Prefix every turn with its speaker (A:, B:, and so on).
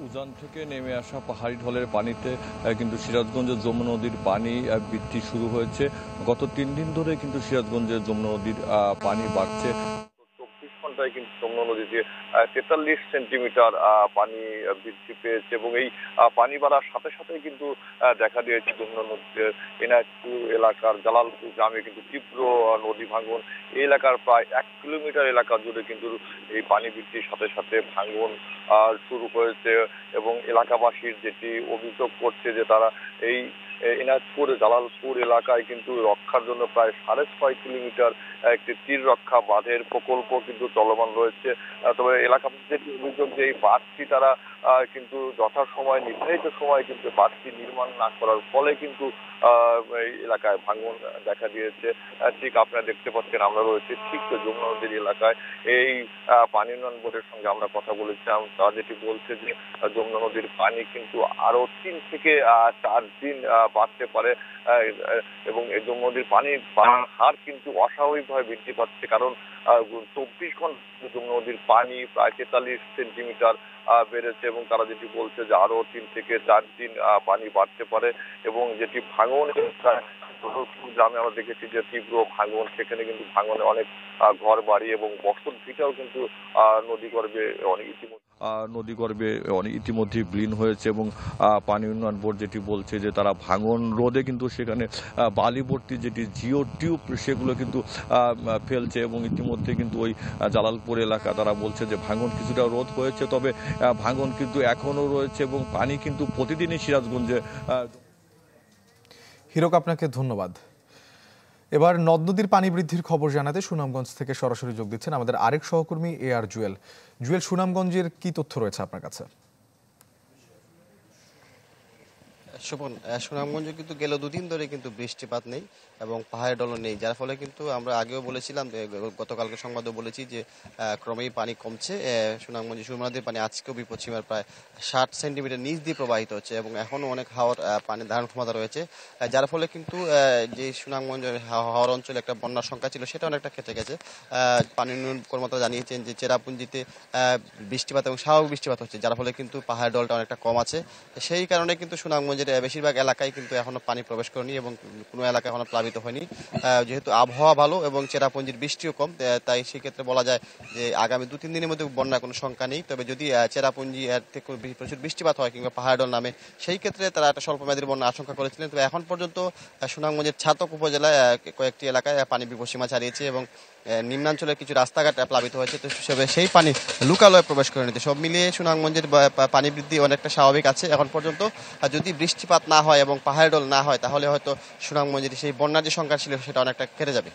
A: উজান থেকে নেমে আসা পাহাড়ি ঢলের পানিতে কিন্তু সিরাজগঞ্জের যমুনা নদীর পানি বৃদ্ধি শুরু হয়েছে। গত 3 দিন ধরে কিন্তু সিরাজগঞ্জের যমুনা নদীর পানি বাড়ছে। 24 ঘন্টায় কিন্তু যমুনা নদীতে 43 সেন্টিমিটার পানি বৃদ্ধি পেয়েছে এবং এই পানি বাড়ার সাথে সাথে কিন্তু দেখা দিয়েছে যমুনা নদীতে এনায়তপুর এলাকার জালালপুর গ্রামে কিন্তু তীব্র নদী ভাঙন। এই এলাকার প্রায় 1 কিলোমিটার এলাকা জুড়ে কিন্তু এই পানি বৃদ্ধির সাথে সাথে ভাঙন শুরু হয়েছে এবং এলাকাবাসীর যেটি অভিযোগ করছে যে তারা এই এনায়তপুর জালালপুর এলাকায় কিন্তু রক্ষার জন্য প্রায় 6.5 কিলোমিটার একটি তীর রক্ষা বাঁধের প্রকল্প কিন্তু চলমান রয়েছে। তবে এলাকাবাসীর যেটি অভিযোগ যে এই বাঁধটি তারা কিন্তু যথাসময় নির্ধারিত সময় কিন্তু বাঁধটি নির্মাণ না করার ফলে কিন্তু এই এলাকায় ভাঙন দেখা দিয়েছে। ঠিক আপনারা দেখতে পাচ্ছেন আমরা রয়েছে ঠিক যমুনা নদীর এলাকায়। এই পানি উন্নয়ন বোর্ডের সঙ্গে আমরা কথা বলেছিলাম, তারা যেটি বলছে যে যমুনা নদীর পানি কিন্তু আরো 3 থেকে 4 দিন বাড়তে পারে এবং এই যমুনা নদীর পানি বাড়ার হার কিন্তু অস্বাভাবিকভাবে বৃদ্ধি পাচ্ছে, কারণ 24 ঘন্টা যমুনা নদীর পানি প্রায় 43 সেন্টিমিটার বেড়েছে এবং তারা যেটি বলছে যে আরো 3 থেকে 4 দিন পানি বাড়তে পারে এবং যেটি ভাঙন গ্রামে আমরা দেখেছি যে তীব্র ভাঙন, সেখানে কিন্তু ভাঙনে অনেক ঘর বাড়ি এবং বসত ভিটাও কিন্তু নদীগর্ভে অনেক ইতিমধ্যে বিলীন হয়েছে এবং পানি উন্নয়ন বোর্ড যেটি বলছে যে তারা ভাঙন রোধে কিন্তু সেখানে বালিভর্তি যেটি জিও টিউব সেগুলো কিন্তু ফেলছে এবং ইতিমধ্যে কিন্তু ওই জালালপুর এলাকা তারা বলছে যে ভাঙন কিছুটা রোধ হয়েছে, তবে ভাঙন কিন্তু এখনো রয়েছে এবং পানি কিন্তু প্রতিদিনই সিরাজগঞ্জে।
B: হিরক, আপনাকে ধন্যবাদ। এবার নদ নদীর পানি বৃদ্ধির খবর জানাতে সুনামগঞ্জ থেকে সরাসরি যোগ দিচ্ছেন আমাদের আরেক সহকর্মী AR জুয়েল। জুয়েল, সুনামগঞ্জের কি তথ্য রয়েছে আপনার কাছে?
C: শোভন, সুনামগঞ্জে কিন্তু গেল 2 দিন ধরে কিন্তু বৃষ্টিপাত নেই এবং পাহাড়ি ঢলও নেই, যার ফলে কিন্তু আমরা আগেও বলেছিলাম, গতকালকে সংবাদও বলেছি যে ক্রমেই পানি কমছে। সুনামগঞ্জে সুরমা নদীর পানি আজকেও বিপদসীমার প্রায় 60 সেন্টিমিটার নিচ দিয়ে প্রবাহিত হচ্ছে এবং এখনও অনেক হাওয়ার পানি ধারণ ক্ষমতা রয়েছে, যার ফলে কিন্তু যে সুনামগঞ্জের হাওড় অঞ্চলে একটা বন্যার সংখ্যা ছিল সেটা অনেকটা কেটে গেছে। পানি উন্নয়ন কর্মকর্তা জানিয়েছেন যে চেরাপুঞ্জিতে বৃষ্টিপাত এবং স্বাভাবিক বৃষ্টিপাত হচ্ছে, যার ফলে কিন্তু পাহাড়ি ঢলটা অনেকটা কম আছে। সেই কারণে কিন্তু সুনামগঞ্জের বেশিরভাগ এলাকায় কিন্তু এখনো পানি প্রবেশ করেনি এবং কোনো এলাকা এখনো প্লাবিত হয়নি। যেহেতু আবহাওয়া ভালো এবং চেরাপুঞ্জির বৃষ্টিও কম, তাই সেক্ষেত্রে বলা যায় যে আগামী 2-3 দিনের মধ্যে বন্যার কোনো শঙ্কা নেই। তবে যদি চেরাপুঞ্জি এর থেকে প্রচুর বৃষ্টিপাত হয় কিংবা পাহাড় ঢল নামে, সেই ক্ষেত্রে তারা একটা স্বল্পমেয়াদী বন্যার আশঙ্কা করেছিলেন। তবে এখন পর্যন্ত সুনামগঞ্জের ছাতক উপজেলায় কয়েকটি এলাকায় পানি বিপদসীমা ছাড়িয়েছে এবং নিম্নাঞ্চলের কিছু রাস্তাঘাট প্লাবিত হয়েছে, তো সেই পানি লোকালয়ে প্রবেশ করে নিতে। সব মিলিয়ে সুনামগঞ্জের পানি বৃদ্ধি অনেকটা স্বাভাবিক আছে এখন পর্যন্ত। যদি বৃষ্টিপাত না হয় এবং পাহাড় ঢল না হয় তাহলে হয়তো সুনামগঞ্জের সেই বন্যার যে সংখ্যা ছিল সেটা অনেকটা কেটে যাবে।